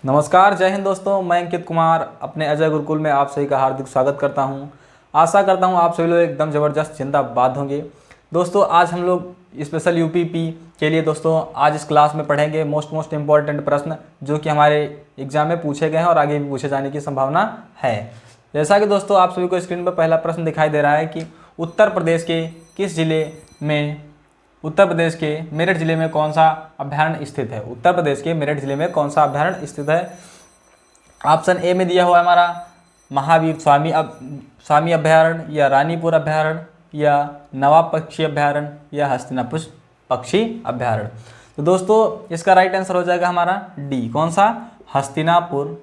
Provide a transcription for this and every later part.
नमस्कार, जय हिंद दोस्तों। मैं अंकित कुमार अपने अजय गुरुकुल में आप सभी का हार्दिक स्वागत करता हूं। आशा करता हूं आप सभी लोग एकदम ज़बरदस्त जिंदाबाद होंगे। दोस्तों आज हम लोग स्पेशल यूपीपी के लिए दोस्तों आज इस क्लास में पढ़ेंगे मोस्ट इम्पॉर्टेंट प्रश्न जो कि हमारे एग्जाम में पूछे गए हैं और आगे भी पूछे जाने की संभावना है। जैसा कि दोस्तों आप सभी को स्क्रीन पर पहला प्रश्न दिखाई दे रहा है कि उत्तर प्रदेश के किस जिले में उत्तर प्रदेश के मेरठ जिले में कौन सा अभ्यारण्य स्थित है। उत्तर प्रदेश के मेरठ जिले में कौन सा अभ्यारण्य स्थित है। ऑप्शन ए में दिया हुआ है हमारा महावीर स्वामी अभ्यारण्य या रानीपुर अभ्यारण्य या नवाब पक्षी अभ्यारण्य या हस्तिनापुर पक्षी अभ्यारण्य। तो दोस्तों इसका राइट आंसर हो जाएगा हमारा डी। कौन सा? हस्तिनापुर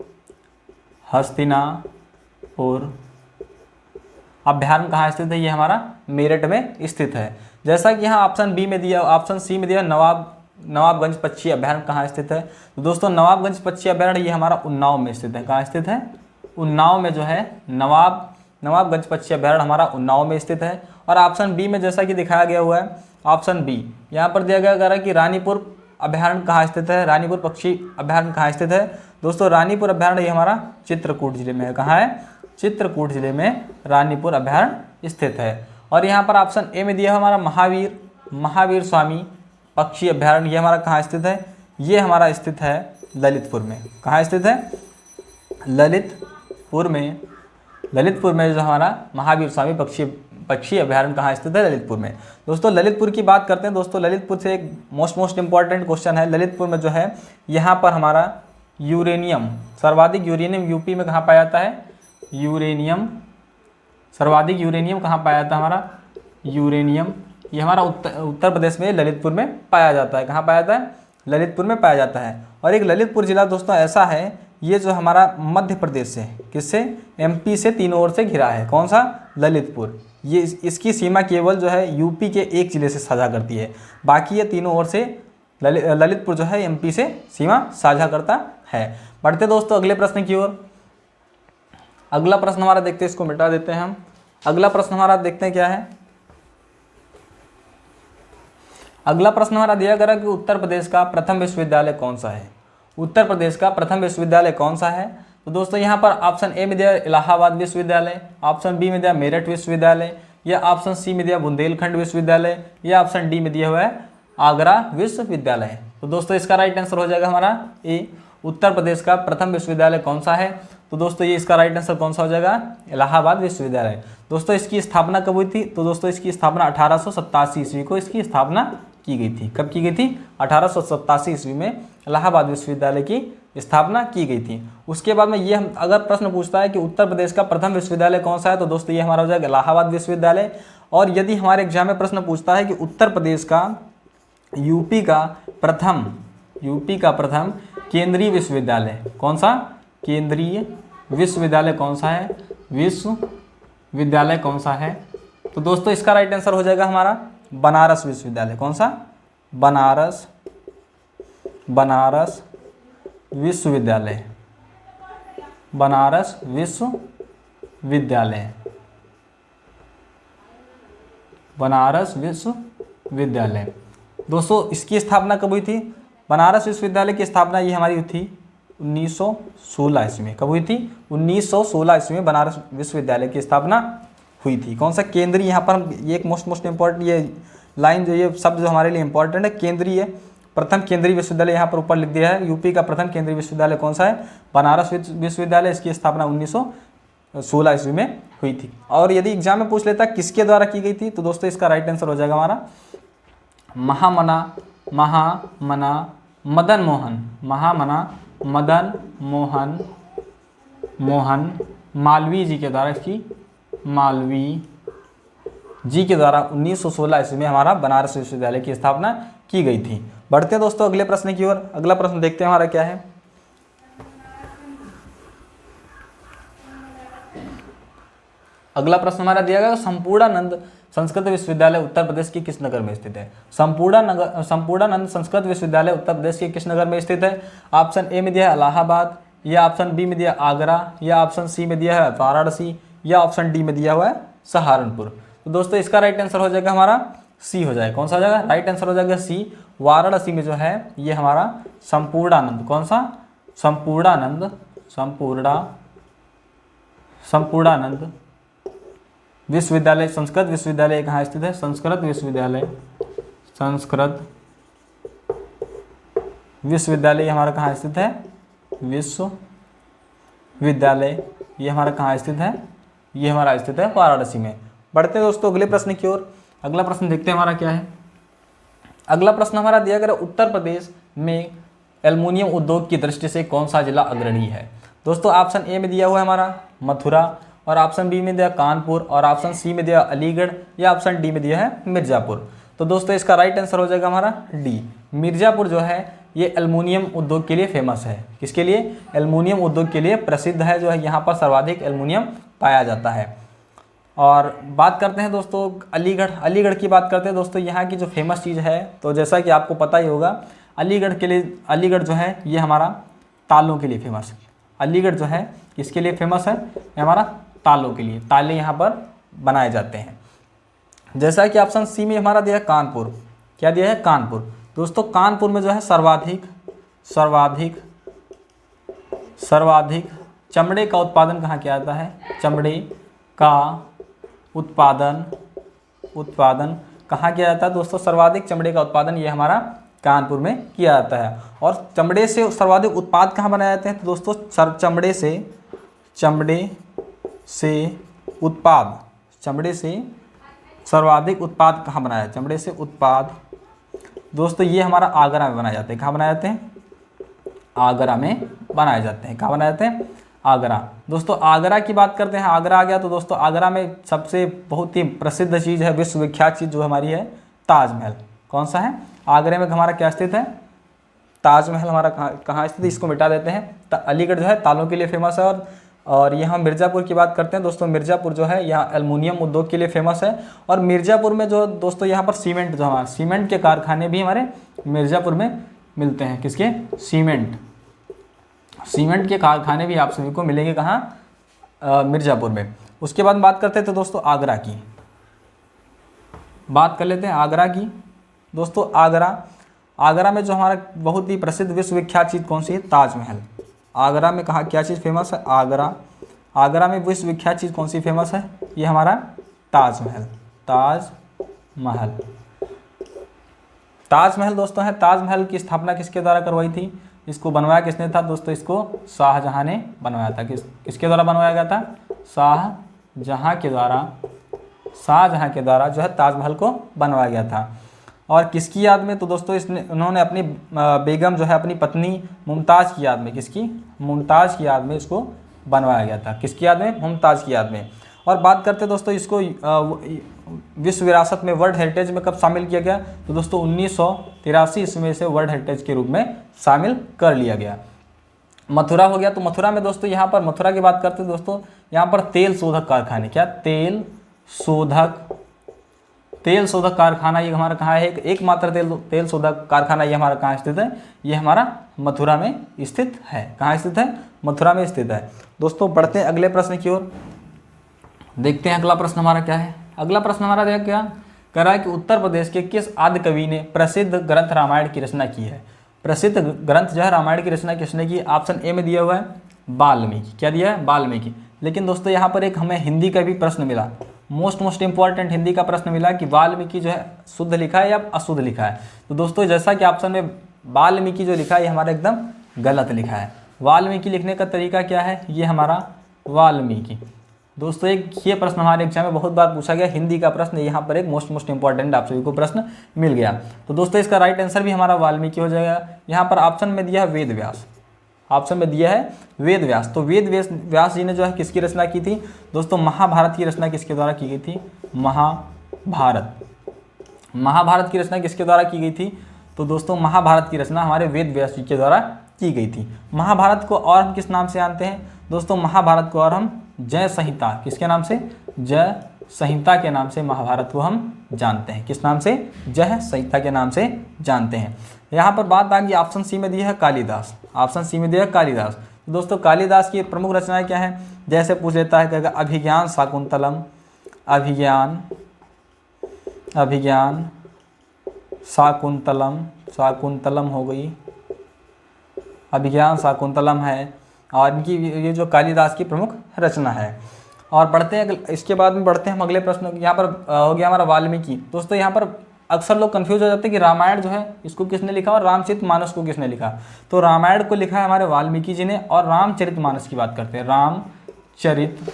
अभ्यारण्य कहाँ स्थित है? ये हमारा मेरठ में स्थित है। जैसा कि यहाँ ऑप्शन सी में दिया नवाबगंज पक्षी अभ्यारण्य कहाँ स्थित है। तो दोस्तों नवाबगंज पक्षी अभ्यारण्य ये हमारा उन्नाव में स्थित है। कहाँ स्थित है? उन्नाव में जो है नवाबगंज पक्षी अभ्यारण्य हमारा उन्नाव में स्थित है। और ऑप्शन बी में जैसा कि दिखाया गया हुआ है, ऑप्शन बी यहाँ पर दिया गया है कि रानीपुर अभ्यारण्य कहाँ स्थित है, रानीपुर पक्षी अभ्यारण्य कहाँ स्थित है। दोस्तों रानीपुर अभ्यारण्य ये हमारा चित्रकूट जिले में है। कहाँ है? चित्रकूट जिले में रानीपुर अभ्यारण्य स्थित है। और यहाँ पर ऑप्शन ए में दिया है हमारा महावीर स्वामी पक्षी अभ्यारण्य। ये हमारा कहाँ स्थित है? ये हमारा स्थित है ललितपुर में। कहाँ स्थित है? ललितपुर में जो हमारा महावीर स्वामी पक्षी अभ्यारण्य कहाँ स्थित है? ललितपुर में। दोस्तों ललितपुर की बात करते हैं। दोस्तों ललितपुर से एक मोस्ट इम्पॉर्टेंट क्वेश्चन है। ललितपुर में जो है यहाँ पर हमारा सर्वाधिक यूरेनियम यूपी में कहाँ पाया जाता है? सर्वाधिक यूरेनियम कहाँ पाया जाता है? हमारा यूरेनियम ये हमारा उत्तर प्रदेश में ललितपुर में पाया जाता है। कहाँ पाया जाता है? ललितपुर में पाया जाता है। और एक ललितपुर जिला दोस्तों ऐसा है, ये जो हमारा मध्य प्रदेश से किससे? एमपी से तीनों ओर से घिरा है। कौन सा? ललितपुर। ये इसकी सीमा केवल जो है यूपी के एक जिले से साझा करती है, बाकी ये तीनों ओर से ललितपुर जो है एमपी से सीमा साझा करता है। बढ़ते दोस्तों अगले प्रश्न की ओर। अगला प्रश्न हमारा देखते हैं, इसको मिटा देते हैं हम। अगला प्रश्न हमारा देखते हैं क्या है। अगला प्रश्न हमारा दिया गया कि उत्तर प्रदेश का प्रथम विश्वविद्यालय कौन सा है। उत्तर प्रदेश का प्रथम विश्वविद्यालय कौन सा है? तो दोस्तों यहाँ पर ऑप्शन ए में दिया इलाहाबाद विश्वविद्यालय, ऑप्शन बी में दिया मेरठ विश्वविद्यालय या ऑप्शन सी में दिया बुंदेलखंड विश्वविद्यालय या ऑप्शन डी में दिया हुआ है आगरा विश्वविद्यालय। तो दोस्तों इसका राइट आंसर हो जाएगा हमारा ए। उत्तर प्रदेश का प्रथम विश्वविद्यालय कौन सा है? तो दोस्तों ये इसका राइट आंसर कौन सा हो जाएगा? इलाहाबाद विश्वविद्यालय। दोस्तों इसकी स्थापना कब हुई थी? तो दोस्तों इसकी स्थापना 1887 ईस्वी को इसकी स्थापना की गई थी। कब की गई थी? 1887 ईस्वी में इलाहाबाद विश्वविद्यालय की स्थापना की गई थी। उसके बाद में ये हम अगर प्रश्न पूछता है कि उत्तर प्रदेश का प्रथम विश्वविद्यालय कौन सा है, तो दोस्तों ये हमारा हो जाएगा इलाहाबाद विश्वविद्यालय। और यदि हमारे एग्जाम में प्रश्न पूछता है कि उत्तर प्रदेश का यूपी का प्रथम केंद्रीय विश्वविद्यालय कौन सा? केंद्रीय विश्वविद्यालय कौन सा है? विश्वविद्यालय कौन सा है? तो दोस्तों इसका राइट आंसर हो जाएगा हमारा बनारस विश्वविद्यालय। कौन सा? बनारस विश्वविद्यालय। बनारस विश्वविद्यालय। दोस्तों इसकी स्थापना कब हुई थी? बनारस विश्वविद्यालय की स्थापना ये हमारी हुई थी 1916 ईस्वी में। कब हुई थी? 1916 ईस्वी में बनारस विश्वविद्यालय की स्थापना हुई थी। कौन सा? केंद्रीय। यहाँ पर ये एक मोस्ट इम्पॉर्टेंट ये लाइन जो ये शब्द जो हमारे लिए इंपॉर्टेंट है, केंद्रीय। प्रथम केंद्रीय विश्वविद्यालय यहाँ पर ऊपर लिख दिया है। यूपी का प्रथम केंद्रीय विश्वविद्यालय कौन सा है? बनारस विश्वविद्यालय। इसकी स्थापना 1916 ईस्वी में हुई थी। और यदि एग्जाम में पूछ लेता किसके द्वारा की गई थी, तो दोस्तों इसका राइट आंसर हो जाएगा हमारा महामना मदन मोहन मालवीय जी के द्वारा 1916 ईस्वी में हमारा बनारस विश्वविद्यालय की स्थापना की गई थी। बढ़ते हैं दोस्तों अगले प्रश्न की ओर। अगला प्रश्न देखते हैं हमारा क्या है। अगला प्रश्न हमारा दिया गया संपूर्णानंद संस्कृत विश्वविद्यालय उत्तर प्रदेश के किस नगर में स्थित है? संपूर्णानंद संस्कृत विश्वविद्यालय उत्तर प्रदेश के किस नगर में स्थित है? ऑप्शन ए में दिया है इलाहाबाद या ऑप्शन बी में दिया आगरा या ऑप्शन सी में दिया है वाराणसी या ऑप्शन डी में दिया हुआ है सहारनपुर। तो दोस्तों इसका राइट आंसर हो जाएगा हमारा सी हो जाएगा। कौन सा हो जाएगा? राइट आंसर हो जाएगा सी। वाराणसी में जो है ये हमारा संपूर्णानंद, कौन सा? संपूर्णानंद संपूर्णानंद विश्वविद्यालय, संस्कृत विश्वविद्यालय कहाँ स्थित है? संस्कृत विश्वविद्यालय हमारा कहाँ स्थित है? विश्वविद्यालय ये हमारा कहाँ स्थित है? ये हमारा स्थित है वाराणसी में। बढ़ते हैं दोस्तों अगले प्रश्न की ओर। अगला प्रश्न देखते हैं हमारा क्या है। अगला प्रश्न हमारा दिया गया उत्तर प्रदेश में एल्युमिनियम उद्योग की दृष्टि से कौन सा जिला अग्रणी है? दोस्तों ऑप्शन ए में दिया हुआ है हमारा मथुरा, और ऑप्शन बी में दिया कानपुर, और ऑप्शन सी में दिया अलीगढ़, या ऑप्शन डी में दिया है मिर्ज़ापुर। तो दोस्तों इसका राइट आंसर हो जाएगा हमारा डी, मिर्ज़ापुर जो है ये एल्युमिनियम उद्योग के लिए फेमस है। किसके लिए? एल्युमिनियम उद्योग के लिए प्रसिद्ध है, जो है यहाँ पर सर्वाधिक एल्युमिनियम पाया जाता है। और बात करते हैं दोस्तों अलीगढ़ की बात करते हैं दोस्तों। यहाँ की जो फेमस चीज़ है, तो जैसा कि आपको पता ही होगा, अलीगढ़ जो है ये हमारा तालों के लिए फेमस है। अलीगढ़ जो है किसके लिए फेमस है? ये हमारा तालों के लिए, ताले यहाँ पर बनाए जाते हैं। जैसा कि ऑप्शन सी में हमारा दिया है कानपुर। क्या दिया है? कानपुर। दोस्तों कानपुर में जो है सर्वाधिक चमड़े का उत्पादन कहाँ किया जाता है? चमड़े का उत्पादन कहाँ किया जाता है दोस्तों? सर्वाधिक चमड़े का उत्पादन ये हमारा कानपुर में किया जाता है। और चमड़े से सर्वाधिक उत्पाद कहाँ बनाए जाते हैं? तो दोस्तों चमड़े से सर्वाधिक उत्पाद कहाँ बनाया जाता है? चमड़े से उत्पाद दोस्तों ये हमारा आगरा में बनाए जाते हैं। कहाँ बनाए जाते हैं? आगरा में बनाए जाते हैं। कहाँ बनाए जाते हैं? आगरा। दोस्तों आगरा की बात करते हैं, आगरा आ गया तो दोस्तों आगरा में सबसे बहुत ही प्रसिद्ध चीज़ है, विश्वविख्यात चीज़ जो हमारी है, ताजमहल। कौन सा है? आगरे में हमारा क्या स्थित है? ताजमहल हमारा कहाँ स्थित है? इसको मिटा देते हैं। अलीगढ़ जो है तालों के लिए फेमस है। और यहाँ मिर्ज़ापुर की बात करते हैं दोस्तों। मिर्ज़ापुर जो है यहाँ एल्युमिनियम उद्योग के लिए फेमस है। और मिर्ज़ापुर में जो दोस्तों यहाँ पर सीमेंट के कारखाने भी हमारे मिर्ज़ापुर में मिलते हैं। किसके? सीमेंट के कारखाने भी आप सभी को मिलेंगे कहाँ? मिर्ज़ापुर में। उसके बाद बात करते हैं तो दोस्तों आगरा की बात कर लेते हैं। आगरा की दोस्तों आगरा में जो हमारा बहुत ही प्रसिद्ध विश्वविख्यात चीज़ कौन सी है? ताजमहल। आगरा में कहाँ क्या चीज़ फेमस है? आगरा में विश्वविख्यात चीज़ कौन सी फेमस है? ये हमारा ताजमहल दोस्तों है। ताजमहल की स्थापना किसके द्वारा करवाई थी? इसको बनवाया किसने था दोस्तों? इसको शाहजहां ने बनवाया था। किसके द्वारा बनवाया गया था? शाहजहां के द्वारा जो है ताजमहल को बनवाया गया था। और किसकी याद में? तो दोस्तों उन्होंने अपनी बेगम जो है अपनी पत्नी मुमताज़ की याद में, किसकी? मुमताज़ की याद में इसको बनवाया गया था। किसकी याद में? मुमताज़ की याद में। और बात करते हैं दोस्तों इसको विश्व विरासत में, वर्ल्ड हेरिटेज में कब शामिल किया गया? तो दोस्तों 1983 ईस्वी से वर्ल्ड हेरिटेज के रूप में शामिल कर लिया गया। मथुरा हो गया। तो मथुरा में दोस्तों यहाँ पर मथुरा की बात करते हैं दोस्तों, यहाँ पर तेल शोधक कारखाने, क्या? तेल शोधक कारखाना ये हमारा कहाँ है? एकमात्र तेल शोधक कारखाना ये हमारा कहाँ स्थित है? ये हमारा मथुरा में स्थित है। कहाँ स्थित है? मथुरा में स्थित है। दोस्तों बढ़ते हैं अगले प्रश्न की ओर। देखते हैं अगला प्रश्न हमारा क्या है। अगला प्रश्न हमारा क्या कह रहा है कि उत्तर प्रदेश के किस आदि कवि ने प्रसिद्ध ग्रंथ रामायण की रचना की है? प्रसिद्ध ग्रंथ जो है रामायण की रचना किसने की? ऑप्शन ए में दिया हुआ है वाल्मीकि। क्या दिया है? वाल्मीकि। लेकिन दोस्तों यहाँ पर एक हमें हिंदी का भी प्रश्न मिला, मोस्ट इंपॉर्टेंट हिंदी का प्रश्न मिला कि वाल्मीकि जो है शुद्ध लिखा है या अशुद्ध लिखा है। तो दोस्तों जैसा कि ऑप्शन में वाल्मीकि जो लिखा है ये हमारा एकदम गलत लिखा है। वाल्मीकि लिखने का तरीका क्या है? ये हमारा वाल्मीकि। दोस्तों एक ये प्रश्न हमारे एग्जाम में बहुत बार पूछा गया, हिंदी का प्रश्न, यहाँ पर एक मोस्ट इंपॉर्टेंट आप सभी को प्रश्न मिल गया। तो दोस्तों इसका राइट आंसर भी हमारा वाल्मीकि हो जाएगा। यहाँ पर ऑप्शन में दिया है वेद व्यास। ऑप्शन में दिया है वेद व्यास। तो वेद व्यास जी ने जो है किसकी रचना की थी? दोस्तों महाभारत की रचना किसके द्वारा की गई थी? महाभारत की रचना किसके द्वारा की गई थी? तो दोस्तों महाभारत की रचना हमारे वेद व्यास जी के द्वारा की गई थी। महाभारत को और हम किस नाम से जानते हैं? दोस्तों महाभारत को और हम जय संहिता, किसके नाम से? जय संहिता के नाम से महाभारत को हम जानते हैं। किस नाम से? जय संहिता के नाम से जानते हैं। यहाँ पर बात आ गई ऑप्शन सी में दिया है कालिदास। ऑप्शन सी में दिया है कालिदास। तो दोस्तों कालिदास की प्रमुख रचनाएं क्या हैं? जैसे पूछ लेता है कि अभिज्ञान शाकुंतलम, अभिज्ञान शाकुंतलम हो गई, अभिज्ञान शाकुंतलम है, और इनकी ये जो कालिदास की प्रमुख रचना है। और बढ़ते हैं इसके बाद में बढ़ते हैं हम अगले प्रश्न। यहाँ पर हो गया हमारा वाल्मीकि। दोस्तों यहाँ पर अक्सर लोग कंफ्यूज हो जाते हैं कि रामायण जो है इसको किसने लिखा और रामचरितमानस को किसने लिखा। तो रामायण को लिखा है हमारे वाल्मीकि जी ने, और रामचरितमानस की बात करते हैं, रामचरितमानस।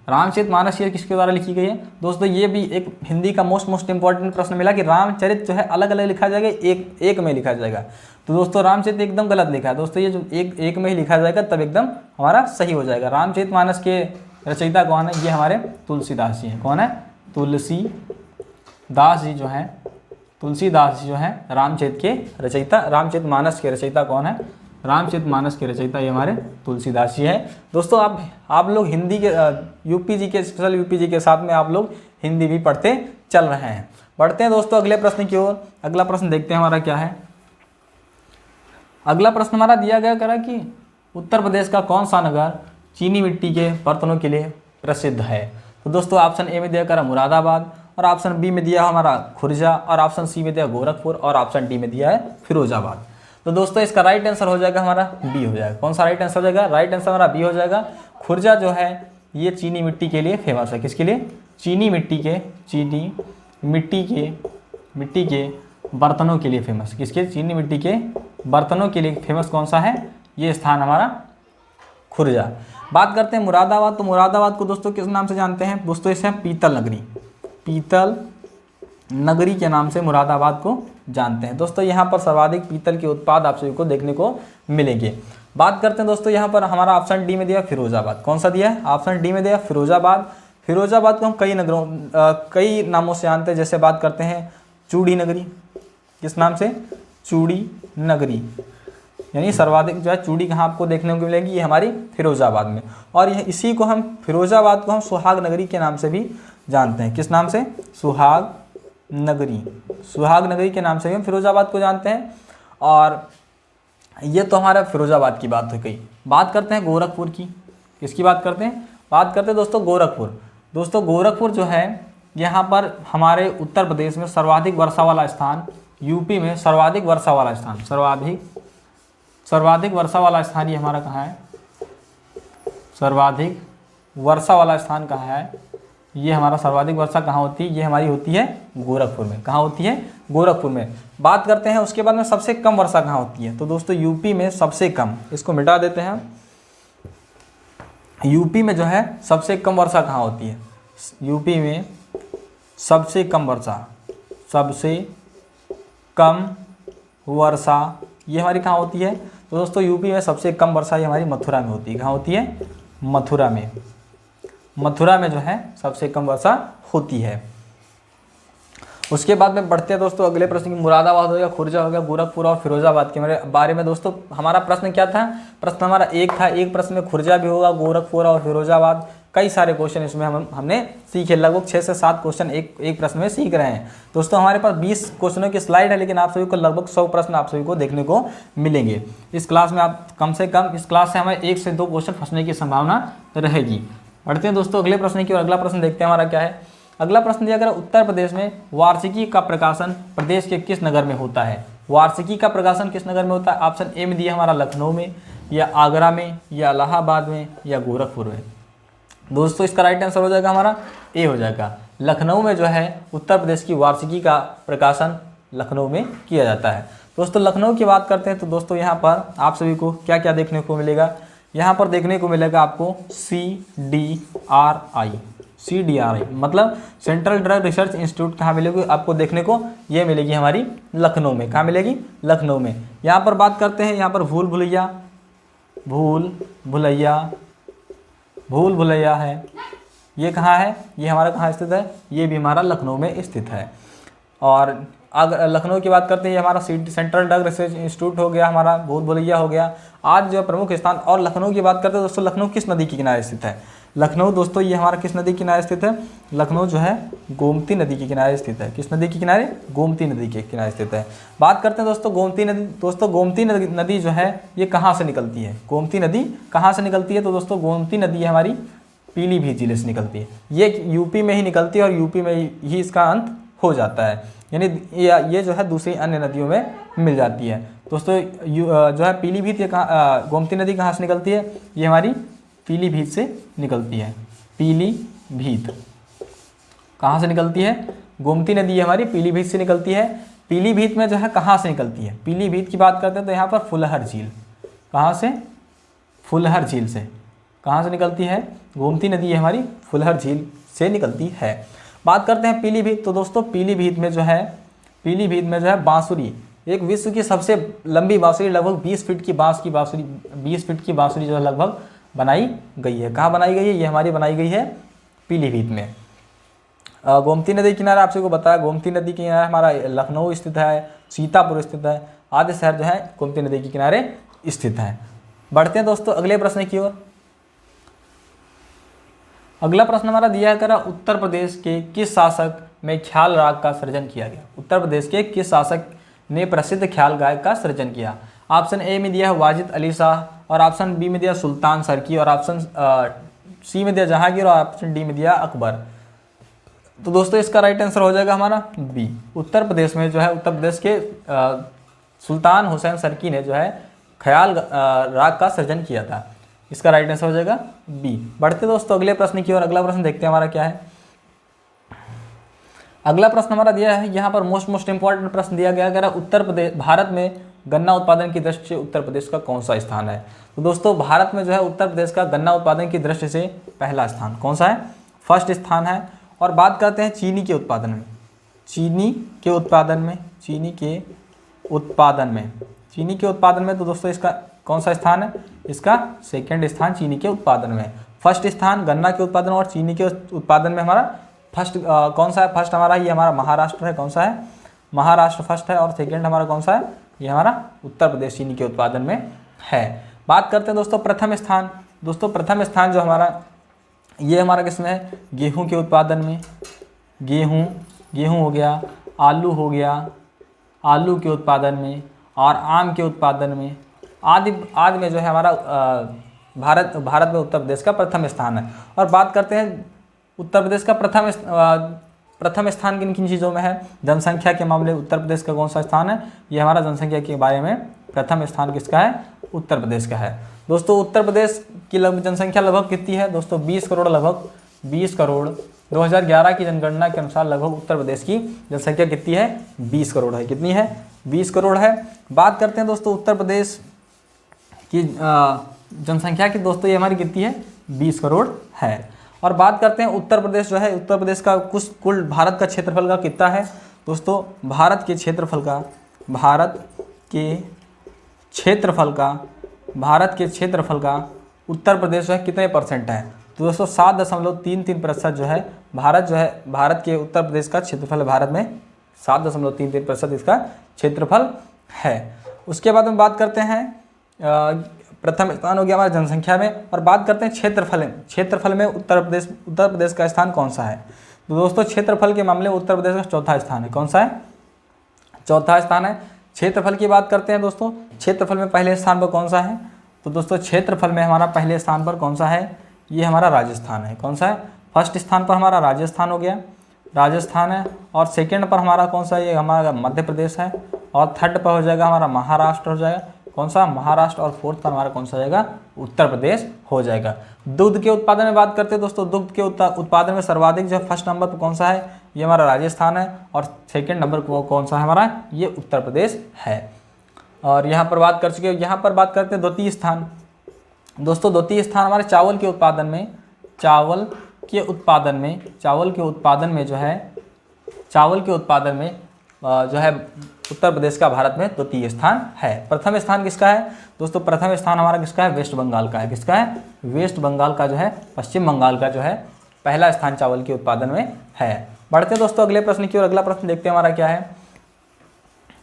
रामचरितमानस ये किसके द्वारा लिखी गई है। दोस्तों ये भी एक हिंदी का मोस्ट इंपॉर्टेंट प्रश्न मिला कि रामचरित जो है अलग अलग लिखा जाएगा, एक में लिखा जाएगा। तो दोस्तों रामचरित एकदम गलत लिखा है। दोस्तों ये जो एक में ही लिखा जाएगा तब एकदम हमारा सही हो जाएगा। रामचरितमानस के रचयिता कौन है, ये हमारे तुलसीदास जी हैं। कौन है, तुलसीदास जी जो हैं, तुलसीदास जी जो हैं रामचरित के रचयिता। रामचरितमानस के रचयिता कौन है, रामचरितमानस के रचयिता ये हमारे तुलसीदास जी है। दोस्तों आप लोग हिंदी के यूपी जी के, स्पेशल यूपी जी के साथ में आप लोग हिंदी भी पढ़ते चल रहे हैं। बढ़ते हैं दोस्तों अगले प्रश्न की ओर। अगला प्रश्न देखते हैं हमारा क्या है। अगला प्रश्न हमारा दिया गया करा कि उत्तर प्रदेश का कौन सा नगर चीनी मिट्टी के बर्तनों के लिए प्रसिद्ध है। तो दोस्तों ऑप्शन ए में दिया करा मुरादाबाद, और ऑप्शन बी में दिया हमारा खुर्जा, और ऑप्शन सी में दिया गोरखपुर, और ऑप्शन डी में दिया है फिरोजाबाद। तो दोस्तों इसका राइट आंसर हो जाएगा हमारा बी हो जाएगा। कौन सा राइट आंसर हो जाएगा, राइट आंसर हमारा बी हो जाएगा। खुर्जा जो है ये चीनी मिट्टी के लिए फेमस है। किसके लिए, चीनी मिट्टी के बर्तनों के लिए फेमस। किसके, चीनी मिट्टी के बर्तनों के लिए फेमस कौन सा है, ये स्थान हमारा खुर्जा। बात करते हैं मुरादाबाद। तो मुरादाबाद को दोस्तों किस नाम से जानते हैं। दोस्तों इसे पीतल नगरी, पीतल नगरी के नाम से मुरादाबाद को जानते हैं। दोस्तों यहाँ पर सर्वाधिक पीतल के उत्पाद आप सभी को देखने को मिलेंगे। बात करते हैं दोस्तों यहाँ पर हमारा ऑप्शन डी में दिया फिरोजाबाद। कौन सा दिया है, ऑप्शन डी में दिया फिरोजाबाद। फिरोजाबाद को हम कई नामों से जानते हैं। जैसे बात करते हैं चूड़ी नगरी, किस नाम से, चूड़ी नगरी, यानी सर्वाधिक जो है चूड़ी कहाँ आपको देखने को मिलेगी, ये हमारी फिरोजाबाद में। और यह इसी को हम फिरोजाबाद को हम सुहाग नगरी के नाम से भी जानते हैं। किस नाम से, सुहाग नगरी, सुहाग नगरी के नाम से भी हम फिरोजाबाद को जानते हैं। और ये तो हमारा फिरोजाबाद की बात हो गई। बात करते हैं गोरखपुर की। किसकी बात करते हैं, बात करते हैं दोस्तों गोरखपुर। दोस्तों गोरखपुर जो है यहाँ पर हमारे उत्तर प्रदेश में सर्वाधिक वर्षा वाला स्थान, यूपी में सर्वाधिक वर्षा वाला स्थान, सर्वाधिक वर्षा वाला स्थान ये हमारा कहाँ है, सर्वाधिक वर्षा वाला स्थान कहाँ है, ये हमारा सर्वाधिक वर्षा कहाँ होती है, ये हमारी होती है गोरखपुर में। कहाँ होती है, गोरखपुर में। बात करते हैं उसके बाद में सबसे कम वर्षा कहाँ होती है। तो दोस्तों यूपी में सबसे कम, इसको मिटा देते हैं, यूपी में जो है सबसे कम वर्षा कहाँ होती है, यूपी में सबसे कम वर्षा, सबसे कम वर्षा ये हमारी कहाँ होती है। तो दोस्तों यूपी में सबसे कम वर्षा ये हमारी मथुरा में होती है। कहाँ होती है, मथुरा में। मथुरा में जो है सबसे कम वर्षा होती है। उसके बाद में बढ़ते हैं दोस्तों अगले प्रश्न की। मुरादाबाद हो गया, खुर्जा हो गया, गोरखपुर और फिरोजाबाद के बारे में दोस्तों हमारा प्रश्न क्या था, प्रश्न हमारा एक था। एक प्रश्न में खुर्जा भी होगा, गोरखपुर और फिरोजाबाद, कई सारे क्वेश्चन इसमें हमने सीखे। लगभग 6 से 7 क्वेश्चन एक प्रश्न में सीख रहे हैं। दोस्तों हमारे पास 20 क्वेश्चनों की स्लाइड है, लेकिन आप सभी को लगभग 100 प्रश्न आप सभी को देखने को मिलेंगे इस क्लास में। आप कम से कम इस क्लास से हमें 1 से 2 क्वेश्चन फंसने की संभावना रहेगी। बढ़ते हैं दोस्तों अगले प्रश्न की और। अगला प्रश्न देखते हैं हमारा क्या है। अगला प्रश्न दिया गया, उत्तर प्रदेश में वार्षिकी का प्रकाशन प्रदेश के किस नगर में होता है। वार्षिकी का प्रकाशन किस नगर में होता है। ऑप्शन ए में दिया हमारा लखनऊ में, या आगरा में, या इलाहाबाद में, या गोरखपुर में। दोस्तों इसका राइट आंसर हो जाएगा हमारा ए हो जाएगा। लखनऊ में जो है उत्तर प्रदेश की वार्षिकी का प्रकाशन लखनऊ में किया जाता है। दोस्तों लखनऊ की बात करते हैं तो दोस्तों यहाँ पर आप सभी को क्या क्या देखने को मिलेगा। यहाँ पर देखने को मिलेगा आपको CDRI, मतलब सेंट्रल ड्रग रिसर्च इंस्टीट्यूट। कहाँ मिलेगी आपको देखने को, ये मिलेगी हमारी लखनऊ में। कहाँ मिलेगी, लखनऊ में। यहाँ पर बात करते हैं, यहाँ पर भूल भुलैया है, ये कहाँ है, ये हमारा कहाँ स्थित है, ये भी हमारा लखनऊ में स्थित है। और अगर लखनऊ की बात करते हैं, ये हमारा सेंट्रल ड्रग रिसर्च इंस्टीट्यूट हो गया, हमारा भूल भुलैया हो गया आज जो प्रमुख स्थान। और लखनऊ की बात करते हैं दोस्तों, लखनऊ किस नदी के किनारे स्थित है। लखनऊ दोस्तों ये हमारा किस नदी के किनारे स्थित है, लखनऊ जो है गोमती नदी के किनारे स्थित है। किस नदी के किनारे, गोमती नदी के किनारे स्थित है। बात करते हैं दोस्तों गोमती नदी। दोस्तों गोमती नदी जो है ये कहाँ से निकलती है, गोमती नदी कहाँ से निकलती है। तो दोस्तों गोमती नदी हमारी पीलीभीत जिले से निकलती है। ये यूपी में ही निकलती है और यूपी में ही इसका अंत हो जाता है, यानी ये जो है दूसरी अन्य नदियों में मिल जाती है। दोस्तों जो है पीलीभीत, ये कहाँ, गोमती नदी कहाँ से निकलती है? ये हमारी पीलीभीत से निकलती है। पीलीभीत कहाँ से निकलती है? गोमती नदी ये हमारी पीलीभीत से निकलती है। पीलीभीत में जो है कहाँ से निकलती है? पीलीभीत की बात करते हैं तो यहाँ पर फुलहर झील, कहाँ से? फुलहर झील से। कहाँ से निकलती है? गोमती नदी ये हमारी फुलहर झील से निकलती है। बात करते हैं पीलीभीत, तो दोस्तों पीलीभीत में जो है बांसुरी, एक विश्व की सबसे लंबी बांसुरी, लगभग 20 फीट की बांसुरी 20 फीट की बांसुरी जो है लगभग बनाई गई है। कहाँ बनाई गई है? ये हमारी बनाई गई है पीलीभीत में। गोमती नदी किनारा आपसे को बताया, गोमती नदी के किनारे हमारा लखनऊ स्थित है, सीतापुर स्थित है, आदि शहर जो है गोमती नदी के किनारे स्थित है। बढ़ते हैं दोस्तों अगले प्रश्न की ओर। अगला प्रश्न हमारा दिया है, उत्तर प्रदेश के किस शासक में ख्याल राग का सृजन किया गया? उत्तर प्रदेश के किस शासक ने प्रसिद्ध ख्याल गायक का सृजन किया? ऑप्शन ए में दिया है वाजिद अली शाह, और ऑप्शन बी में दिया सुल्तान सरकी, और ऑप्शन सी में दिया जहांगीर, और ऑप्शन डी में दिया अकबर। तो दोस्तों इसका राइट आंसर हो जाएगा हमारा बी। उत्तर प्रदेश में जो है उत्तर प्रदेश के सुल्तान हुसैन सरकी ने जो है ख्याल राग का सृजन किया था। इसका राइट आंसर हो जाएगा बी। बढ़ते दोस्तों अगले प्रश्न की ओर। अगला प्रश्न देखते हैं हमारा क्या है। अगला प्रश्न हमारा दिया है, यहाँ पर मोस्ट इंपॉर्टेंट प्रश्न दिया गया, कह रहा उत्तर प्रदेश, भारत में गन्ना उत्पादन की दृष्टि से उत्तर प्रदेश का कौन सा स्थान है? तो दोस्तों भारत में जो है उत्तर प्रदेश का गन्ना उत्पादन की दृष्टि से पहला स्थान कौन सा है? फर्स्ट स्थान है। और बात करते हैं चीनी के उत्पादन में, चीनी के उत्पादन में तो दोस्तों इसका कौन सा स्थान है? इसका सेकंड स्थान चीनी के उत्पादन में। फर्स्ट स्थान गन्ना के उत्पादन और चीनी के उत्पादन में हमारा फर्स्ट कौन सा है? फर्स्ट हमारा ये हमारा महाराष्ट्र है। कौन सा है? महाराष्ट्र फर्स्ट है। और सेकंड हमारा कौन सा है? ये हमारा उत्तर प्रदेश चीनी के उत्पादन में है। बात करते हैं दोस्तों प्रथम स्थान। दोस्तों प्रथम स्थान जो हमारा ये हमारा किसमें है? गेहूं के उत्पादन में। गेहूं हो गया, आलू हो गया, आलू के उत्पादन में, और आम के उत्पादन में, आदि में जो है हमारा भारत में उत्तर प्रदेश का प्रथम स्थान है। और बात करते हैं उत्तर प्रदेश का प्रथम स्थान किन किन चीज़ों में है? जनसंख्या के मामले उत्तर प्रदेश का कौन सा स्थान है? ये हमारा जनसंख्या के बारे में प्रथम स्थान किसका है? उत्तर प्रदेश का है। दोस्तों उत्तर प्रदेश की जनसंख्या लगभग कितनी है? दोस्तों 20 करोड़, लगभग 20 करोड़। 2011 की जनगणना के अनुसार लगभग उत्तर प्रदेश की जनसंख्या कितनी है? 20 करोड़ है। कितनी है? 20 करोड़ है। बात करते हैं दोस्तों उत्तर प्रदेश की जनसंख्या की, दोस्तों ये हमारी कितनी है? 20 करोड़ है। और बात करते हैं उत्तर प्रदेश जो है, उत्तर प्रदेश का कुल भारत का क्षेत्रफल का कितना है? दोस्तों भारत के क्षेत्रफल का उत्तर प्रदेश जो है कितने परसेंट है? तो दोस्तों 7.33% जो है भारत के उत्तर प्रदेश का क्षेत्रफल, भारत में 7.33% इसका क्षेत्रफल है। उसके बाद हम बात करते हैं प्रथम स्थान हो गया हमारा जनसंख्या में। और बात करते हैं क्षेत्रफल में उत्तर प्रदेश का स्थान कौन सा है? तो दोस्तों क्षेत्रफल के मामले में उत्तर प्रदेश का चौथा स्थान है। कौन सा है? चौथा स्थान है। क्षेत्रफल की बात करते हैं दोस्तों, क्षेत्रफल में पहले स्थान पर कौन सा है? तो दोस्तों क्षेत्रफल में हमारा पहले स्थान पर कौन सा है? ये हमारा राजस्थान है। कौन सा है? फर्स्ट स्थान पर हमारा राजस्थान हो गया, राजस्थान है। और सेकंड पर हमारा कौन सा? ये हमारा मध्य प्रदेश है। और थर्ड पर हो जाएगा हमारा महाराष्ट्र हो जाएगा। कौन सा? महाराष्ट्र। और फोर्थ पर हमारा कौन सा जाएगा? उत्तर प्रदेश हो जाएगा। दुग्ध के उत्पादन में बात करते हैं दोस्तों, दुग्ध के उत्पादन में सर्वाधिक जो फर्स्ट नंबर पर कौन सा है? ये हमारा राजस्थान है। और सेकंड नंबर पर कौन सा है हमारा? ये उत्तर प्रदेश है। और यहाँ पर बात कर चुके हैं, यहाँ पर बात करते हैं द्वितीय स्थान। दोस्तों द्वितीय स्थान हमारे चावल के उत्पादन में जो है उत्तर प्रदेश का भारत में द्वितीय स्थान है। प्रथम स्थान किसका है? दोस्तों प्रथम स्थान हमारा किसका है? वेस्ट बंगाल का है। किसका है? वेस्ट बंगाल का जो है, पश्चिम बंगाल का जो है पहला स्थान चावल के उत्पादन में है। बढ़ते दोस्तों अगले प्रश्न की ओर। अगला प्रश्न देखते हैं हमारा क्या है।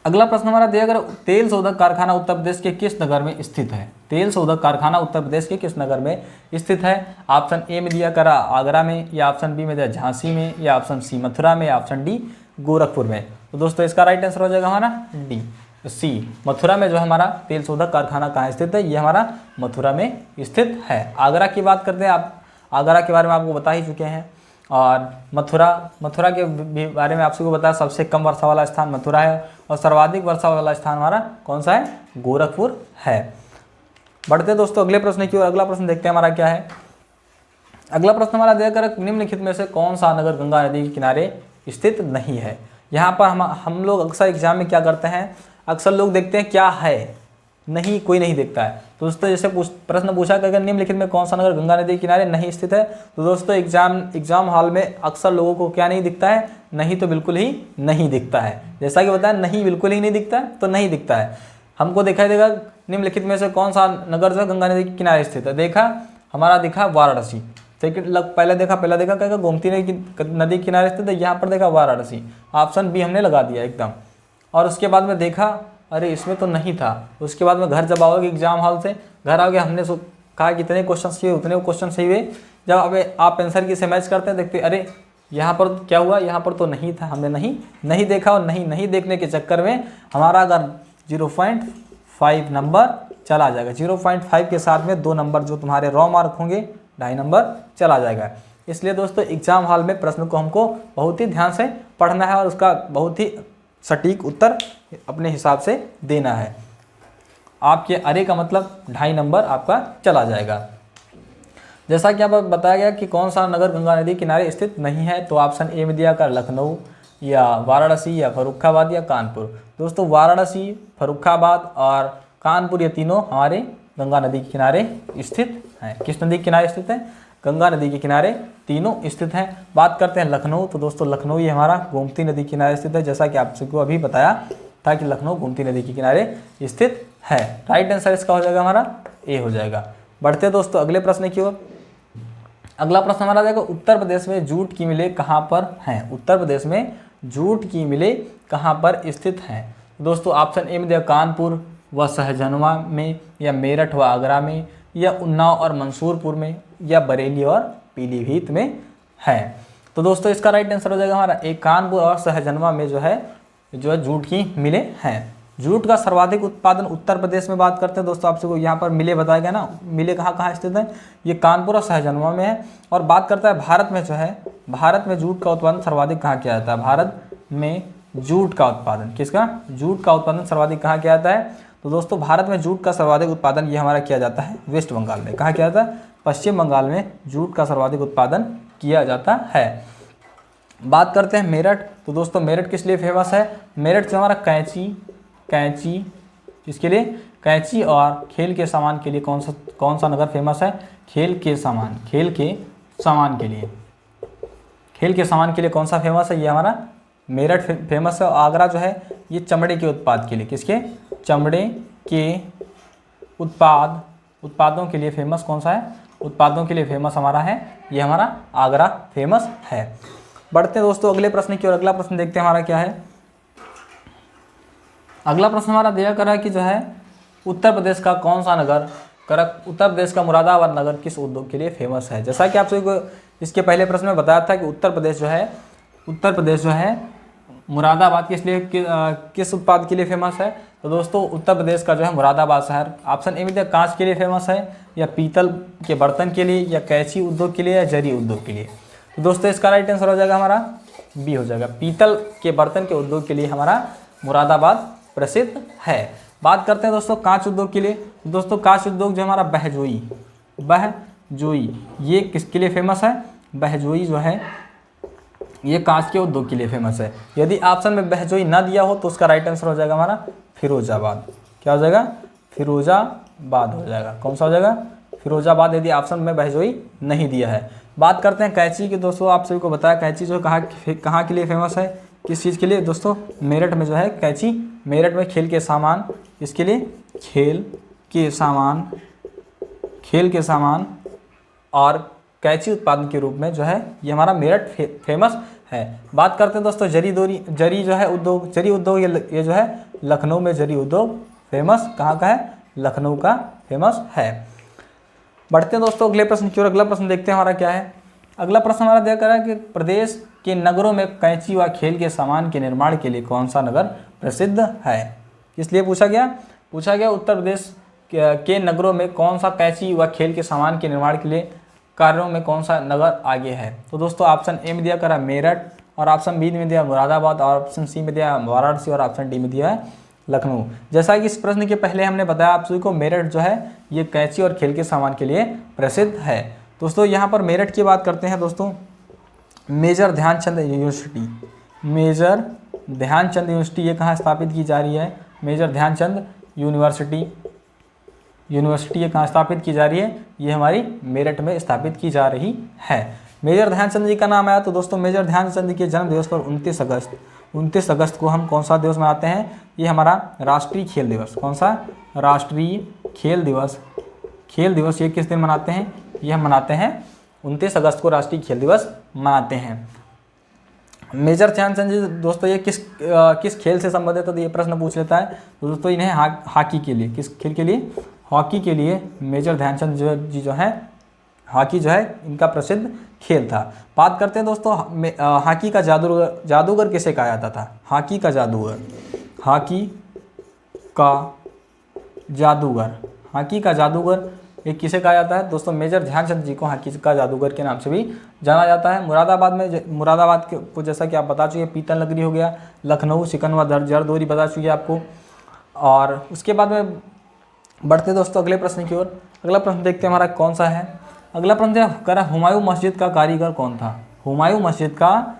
अगला प्रश्न हमारा दिया गया, तेल शोधक कारखाना उत्तर प्रदेश के किस नगर में स्थित है? तेल शोधक कारखाना उत्तर प्रदेश के किस नगर में स्थित है? ऑप्शन ए में दिया करा आगरा में, या ऑप्शन बी में दिया झांसी में, या ऑप्शन सी मथुरा में, या ऑप्शन डी गोरखपुर में। तो दोस्तों इसका राइट आंसर हो जाएगा हमारा डी, सी, मथुरा में जो हमारा तेल शोधक कारखाना कहाँ स्थित है? ये हमारा मथुरा में स्थित है। आगरा की बात करते हैं, आप आगरा के बारे में आपको बता ही चुके हैं। और मथुरा के भी बारे में आप सबको बताया, सबसे कम वर्षा वाला स्थान मथुरा है और सर्वाधिक वर्षा वाला स्थान हमारा कौन सा है, गोरखपुर है। बढ़ते दोस्तों अगले प्रश्न की ओर। अगला प्रश्न देखते हैं हमारा क्या है। अगला प्रश्न हमारा देकर निम्नलिखित में से कौन सा नगर गंगा नदी के किनारे स्थित नहीं है। यहाँ पर हम लोग अक्सर एग्जाम में क्या करते हैं, अक्सर लोग देखते हैं क्या है, नहीं, कोई नहीं देखता है। तो दोस्तों जैसे प्रश्न पूछा कि अगर निम्नलिखित में कौन सा नगर गंगा नदी के किनारे नहीं स्थित है, तो दोस्तों एग्जाम हॉल में अक्सर लोगों को क्या नहीं दिखता है, नहीं तो बिल्कुल ही नहीं दिखता है। जैसा कि बताया, नहीं बिल्कुल ही नहीं दिखता है तो नहीं दिखता है। हमको दिखाई देगा निम्नलिखित में से कौन सा नगर जो है गंगा नदी के किनारे स्थित है। देखा, हमारा दिखा वाराणसी। पहले देखा क्या गोमती नदी के किनारे स्थित है, यहाँ पर देखा वाराणसी, ऑप्शन बी हमने लगा दिया एकदम। और उसके बाद में देखा अरे इसमें तो नहीं था। उसके बाद में घर जब आओगे एग्जाम हॉल से, घर आओगे, हमने कहा कि इतने क्वेश्चन चाहिए, उतने क्वेश्चन सही हुए। जब आप आंसर की से मैच करते हैं, देखते अरे यहाँ पर क्या हुआ, यहाँ पर तो नहीं था, हमने नहीं देखा। और नहीं देखने के चक्कर में हमारा अगर 0.5 नंबर चला जाएगा। 0.5 के साथ में 2 नंबर जो तुम्हारे रॉ मार्क होंगे, 2.5 नंबर चला जाएगा। इसलिए दोस्तों एग्जाम हॉल में प्रश्न को हमको बहुत ही ध्यान से पढ़ना है और उसका बहुत ही सटीक उत्तर अपने हिसाब से देना है। आपके अरे का मतलब 2.5 नंबर आपका चला जाएगा। जैसा कि आप बताया गया कि कौन सा नगर गंगा नदी किनारे स्थित नहीं है, तो ऑप्शन ए में दिया कर लखनऊ या वाराणसी या फर्रुखाबाद या कानपुर। दोस्तों वाराणसी, फर्रुखाबाद और कानपुर ये तीनों हमारे गंगा नदी के किनारे स्थित हैं। किस नदी के किनारे स्थित है, गंगा नदी के किनारे तीनों स्थित हैं। बात करते हैं लखनऊ, तो दोस्तों लखनऊ ये हमारा गोमती नदी के किनारे स्थित है। जैसा कि आप सबको अभी बताया था कि लखनऊ गोमती नदी के किनारे स्थित है। राइट आंसर इसका हो जाएगा हमारा ए हो जाएगा। बढ़ते हैं दोस्तों अगले प्रश्न की ओर। अगला प्रश्न हमारा जाएगा उत्तर प्रदेश में जूट की मिलें कहाँ पर हैं। उत्तर प्रदेश में जूट की मिलें कहाँ पर स्थित हैं। दोस्तों ऑप्शन ए में दिया कानपुर व सहजनवा में, या मेरठ व आगरा में, या उन्नाव और मंसूरपुर में, या बरेली और पीलीभीत में है। तो दोस्तों इसका राइट आंसर हो जाएगा हमारा ए, कानपुर और सहजनवा में जो है जूट की मिलें हैं। जूट का सर्वाधिक उत्पादन उत्तर प्रदेश में बात करते हैं दोस्तों। आप सबको यहाँ पर मिले बताया गया ना, मिले कहाँ कहाँ स्थित है, ये कानपुर और सहजनवा में है। और बात करता है भारत में जो है, भारत में जूट का उत्पादन सर्वाधिक कहाँ किया जाता है। भारत में जूट का उत्पादन, किसका, जूट का उत्पादन सर्वाधिक कहाँ किया जाता है। तो दोस्तों भारत में जूट का सर्वाधिक उत्पादन ये हमारा किया जाता है वेस्ट बंगाल में। कहाँ किया जाता है, पश्चिम बंगाल में जूट का सर्वाधिक उत्पादन किया जाता है। बात करते हैं मेरठ, तो दोस्तों मेरठ किस लिए फेमस है। मेरठ से हमारा कैंची इसके लिए, कैंची और खेल के सामान के लिए कौन सा नगर फेमस है, खेल के सामान के लिए कौन सा फेमस है, ये हमारा मेरठ फेमस है। और आगरा जो है ये चमड़े के उत्पाद के लिए, किसके, चमड़े के उत्पादों के लिए फेमस कौन सा है, उत्पादों के लिए फेमस हमारा है, ये हमारा आगरा फेमस है। बढ़ते हैं दोस्तों अगले प्रश्न की ओर। अगला प्रश्न देखते हैं हमारा क्या है। अगला प्रश्न हमारा दिया करा कि जो है उत्तर प्रदेश का कौन सा नगर, उत्तर प्रदेश का मुरादाबाद नगर किस उद्योग के लिए फेमस है। जैसा कि आप सभी को इसके पहले प्रश्न में बताया था कि उत्तर प्रदेश जो है मुरादाबाद किस उत्पाद के लिए फेमस है। तो दोस्तों उत्तर प्रदेश का जो है मुरादाबाद शहर, ऑप्शन ए में कांच के लिए फेमस है, या पीतल के बर्तन के लिए, या कैंची उद्योग के लिए, या जरी उद्योग के लिए। तो दोस्तों इसका राइट आंसर हो जाएगा हमारा बी हो जाएगा, पीतल के बर्तन के उद्योग के लिए हमारा मुरादाबाद प्रसिद्ध है। बात करते हैं दोस्तों कांच उद्योग के लिए। दोस्तों कांच उद्योग जो हमारा बहजोई ये किसके लिए फेमस है, बहजोई जो है ये कांच के उद्योग के लिए फेमस है। यदि ऑप्शन में बहजोई ना दिया हो तो उसका राइट आंसर हो जाएगा हमारा फिरोजाबाद। क्या हो जाएगा, फिरोजाबाद हो जाएगा। कौन सा हो जाएगा, फिरोजाबाद, यदि ऑप्शन में बहजोई नहीं दिया है। बात करते हैं कैंची की। दोस्तों आप सभी को बताया कैंची जो कहाँ के लिए फेमस है, किस चीज़ के लिए। दोस्तों मेरठ में जो है कैंची, मेरठ में खेल के सामान, इसके लिए खेल के सामान और कैंची उत्पादन के रूप में जो है ये हमारा मेरठ फेमस है। बात करते हैं दोस्तों जरी जो है उद्योग, जरी उद्योग ये जो है लखनऊ में जरी उद्योग फेमस कहाँ का है, लखनऊ का फेमस है। बढ़ते हैं दोस्तों अगले प्रश्न की ओर। अगला प्रश्न देखते हैं हमारा क्या है। अगला प्रश्न हमारा दिया करा है कि प्रदेश के नगरों में कैंची व खेल के सामान के निर्माण के लिए कौन सा नगर प्रसिद्ध है। इसलिए पूछा गया उत्तर प्रदेश के नगरों में कौन सा कैंची व खेल के सामान के निर्माण के लिए कार्यों में कौन सा नगर आगे है? तो दोस्तों ऑप्शन ए में दिया करा मेरठ, और ऑप्शन बी में दिया मुरादाबाद, और ऑप्शन सी में दिया वाराणसी, और ऑप्शन डी में दिया है लखनऊ। जैसा कि इस प्रश्न के पहले हमने बताया आप सभी को, मेरठ जो है ये कैंची और खेल के सामान के लिए प्रसिद्ध है। दोस्तों यहाँ पर मेरठ की बात करते हैं दोस्तों, major Dhyan Chand university, major Dhyan Chand university ये कहाँ स्थापित की जा रही है? मेजर ध्यानचंद यूनिवर्सिटी ये कहाँ स्थापित की जा रही है? ये हमारी मेरठ में स्थापित की जा रही है। मेजर ध्यानचंद जी का नाम आया तो दोस्तों मेजर ध्यानचंद के जन्म दिवस पर 29 अगस्त को हम कौन सा दिवस मनाते हैं? ये हमारा राष्ट्रीय खेल दिवस। कौन सा? राष्ट्रीय खेल दिवस। खेल दिवस ये किस दिन मनाते हैं? ये हम मनाते हैं 29 अगस्त को राष्ट्रीय खेल दिवस मनाते हैं। मेजर ध्यानचंद जी दोस्तों ये किस खेल से संबंधित है? तो ये प्रश्न पूछ लेता है। तो दोस्तों इन्हें हॉकी के लिए, किस खेल के लिए? हॉकी के लिए मेजर ध्यानचंद जी जो है, हॉकी जो है इनका प्रसिद्ध खेल था। बात करते हैं दोस्तों हॉकी का जादूगर किसे कहा जाता था? हॉकी का जादूगर, हॉकी का जादूगर ये किसे कहा जाता है? दोस्तों मेजर ध्यानचंद जी को हॉकी का जादूगर के नाम से भी जाना जाता है। मुरादाबाद को जैसा कि आप बता चुके, पीतल नगरी हो गया, लखनऊ सिकंदर जरदोरी बता चुके आपको। और उसके बाद में बढ़ते दोस्तों अगले प्रश्न की ओर। अगला प्रश्न देखते हैं हमारा कौन सा है। अगला प्रश्न करा हुमायूं मस्जिद का कारीगर कौन था? हुमायूं मस्जिद का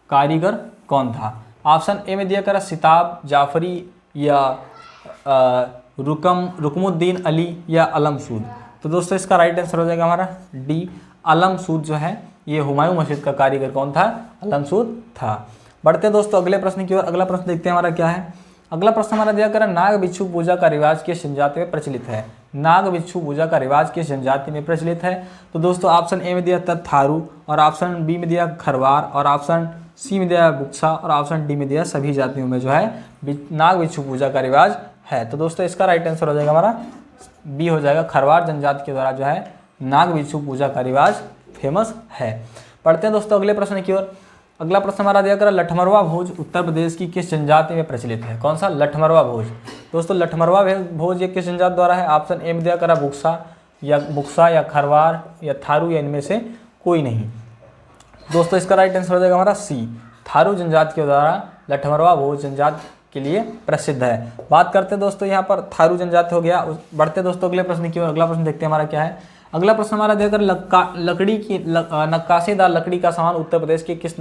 कारीगर कौन था? ऑप्शन ए में दिया करा सिताब जाफरी, या रुकमुद्दीन अली, या अलमसूद। तो दोस्तों इसका राइट आंसर हो जाएगा हमारा डी, अलमसूद जो है ये हुमायूं मस्जिद का कारीगर कौन था? अलमसूद था। बढ़ते दोस्तों अगले प्रश्न की ओर। अगला प्रश्न देखते हैं हमारा क्या है। अगला प्रश्न हमारा दिया करा नाग बिच्छू पूजा का रिवाज किस जनजाति में प्रचलित है? नाग बिच्छू पूजा का रिवाज किस जनजाति में प्रचलित है? तो दोस्तों ऑप्शन ए में दिया था थारू, और ऑप्शन बी में दिया खरवार, और ऑप्शन सी में दिया बुक्सा, और ऑप्शन डी में दिया सभी जातियों में जो है नाग बिच्छू पूजा का रिवाज है। तो दोस्तों इसका राइट आंसर हो जाएगा हमारा बी हो जाएगा, खरवार जनजाति के द्वारा जो है नाग बिच्छू पूजा का रिवाज फेमस है। पढ़ते हैं दोस्तों अगले प्रश्न की ओर। अगला प्रश्न हमारा दिया करा लठमरवा भोज उत्तर प्रदेश की किस जनजाति में प्रचलित है? कौन सा? लठमरवा भोज। दोस्तों लठमरवा भोज ये किस जनजाति द्वारा है? ऑप्शन ए में दिया करा बुक्सा या खरवार या थारू, या इनमें से कोई नहीं। दोस्तों इसका राइट आंसर हो जाएगा हमारा सी, थारू जनजाति के द्वारा लठमरवा भोज जनजाति के लिए प्रसिद्ध है। बात करते हैं दोस्तों यहाँ पर थारू जनजाति हो गया। बढ़ते दोस्तों अगले प्रश्न की ओर। अगला प्रश्न देखते हैं हमारा क्या है। अगला प्रश्न हमारा देकर नक्काशीदार लकड़ी का सामान उत्तर प्रदेश के किस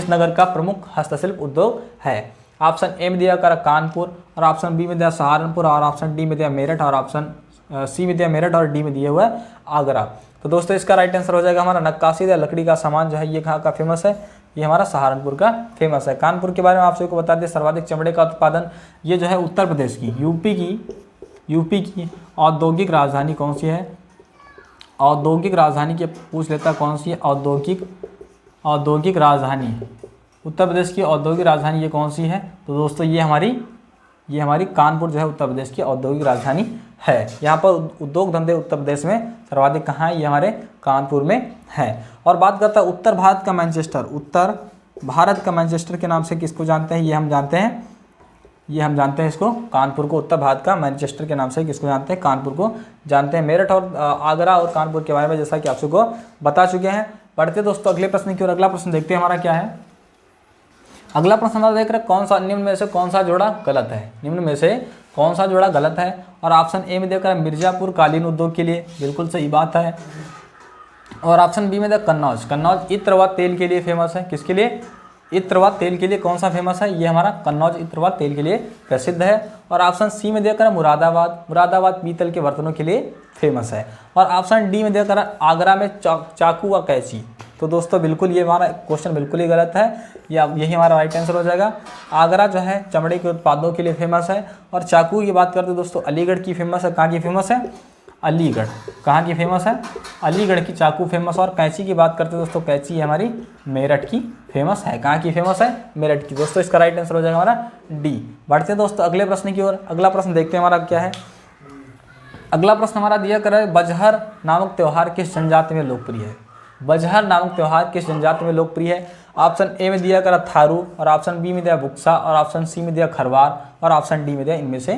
नगर का प्रमुख हस्तशिल्प उद्योग है? ऑप्शन ए में दिया करा कानपुर, और ऑप्शन बी में दिया सहारनपुर, और ऑप्शन डी में दिया मेरठ, और ऑप्शन सी में दिया मेरठ, और डी में दिया हुआ है आगरा। तो दोस्तों इसका राइट आंसर हो जाएगा हमारा नक्काशीदार लकड़ी का सामान जो है ये कहाँ का फेमस है? ये हमारा सहारनपुर का फेमस है। कानपुर के बारे में आप सभी को बता दें, सर्वाधिक चमड़े का उत्पादन ये जो है उत्तर प्रदेश की, यूपी की औद्योगिक राजधानी कौन सी है? औद्योगिक राजधानी की पूछ लेता कौन सी है? औद्योगिक राजधानी उत्तर प्रदेश की औद्योगिक राजधानी ये कौन सी है? तो दोस्तों ये हमारी कानपुर जो है उत्तर प्रदेश की औद्योगिक राजधानी है। यहाँ पर उद्योग धंधे उत्तर प्रदेश में सर्वाधिक कहाँ है? ये हमारे कानपुर में है। और बात करता है उत्तर भारत का मैनचेस्टर के नाम से किसको जानते हैं? ये हम जानते हैं इसको, कानपुर को उत्तर भारत का मैनचेस्टर के नाम से किसको जानते हैं? कानपुर को जानते हैं। मेरठ और आगरा और कानपुर के बारे में जैसा कि आप सबको बता चुके हैं। बढ़ते दोस्तों अगले प्रश्न की ओर। अगला प्रश्न देखते हैं हमारा क्या है। अगला प्रश्न हमारा देख रहे हैं निम्न में से कौन सा जोड़ा गलत है? निम्न में से कौन सा जोड़ा गलत है? और ऑप्शन ए में देखा मिर्जापुर कालीन उद्योग के लिए, बिल्कुल सही बात है। और ऑप्शन बी में देखा कन्नौज इत्र व तेल के लिए फेमस है। किसके लिए? इत्र व तेल के लिए। कौन सा फेमस है? ये हमारा कन्नौज इत्र व तेल के लिए प्रसिद्ध है। और ऑप्शन सी में देखा मुरादाबाद पीतल के बर्तनों के लिए फेमस है। और ऑप्शन डी में देखा आगरा में चाकू व कैंची। तो दोस्तों बिल्कुल ये हमारा क्वेश्चन बिल्कुल ही गलत है, या यही हमारा राइट आंसर हो जाएगा। आगरा जो है चमड़े के उत्पादों के लिए फेमस है। और चाकू की बात करते हैं दोस्तों अलीगढ़ की फेमस है। कहाँ की फेमस है? अलीगढ़। कहाँ की फेमस है? अलीगढ़ की चाकू फेमस। और कैंची की बात करते हैं दोस्तों, कैंची हमारी मेरठ की फेमस है। कहाँ की फेमस है? मेरठ की। दोस्तों इसका राइट आंसर हो जाएगा हमारा डी। बढ़ते हैं दोस्तों अगले प्रश्न की ओर। अगला प्रश्न देखते हैं हमारा क्या है। अगला प्रश्न हमारा दिया कर बजहर नामक त्यौहार किस जनजाति में लोकप्रिय है? बजहर नामक त्यौहार किस जनजाति में लोकप्रिय है? ऑप्शन ए में दिया करा थारू, और ऑप्शन बी में दिया बुक्सा, और ऑप्शन सी में दिया खरवार, और ऑप्शन डी में दिया इनमें से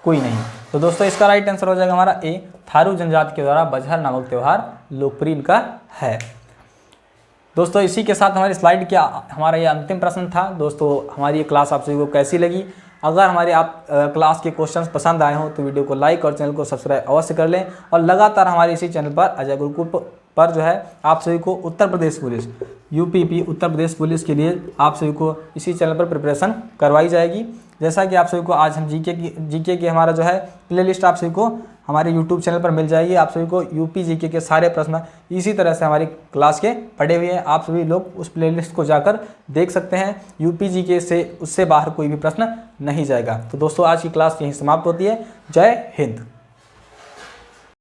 कोई नहीं। तो दोस्तों इसका राइट आंसर हो जाएगा हमारा ए, थारू जनजाति के द्वारा बजहर नामक त्यौहार लोकप्रिय इनका है। दोस्तों इसी के साथ हमारी स्लाइड के हमारा ये अंतिम प्रश्न था। दोस्तों हमारी ये क्लास आप सभी को कैसी लगी? अगर हमारे आप क्लास के क्वेश्चंस पसंद आए हों तो वीडियो को लाइक और चैनल को सब्सक्राइब अवश्य कर लें। और लगातार हमारे इसी चैनल पर अजय गुरुकुल पर जो है आप सभी को Uttar Pradesh police UPP Uttar Pradesh police के लिए आप सभी को इसी चैनल पर प्रिपरेशन करवाई जाएगी। जैसा कि आप सभी को आज हम जीके की हमारा जो है प्लेलिस्ट आप सभी को हमारे यूट्यूब चैनल पर मिल जाएगी। आप सभी को यूपी जीके के सारे प्रश्न इसी तरह से हमारी क्लास के पढ़े हुए हैं, आप सभी लोग उस प्लेलिस्ट को जाकर देख सकते हैं। यूपी जीके से उससे बाहर कोई भी प्रश्न नहीं जाएगा। तो दोस्तों आज की क्लास यहीं समाप्त होती है। जय हिंद।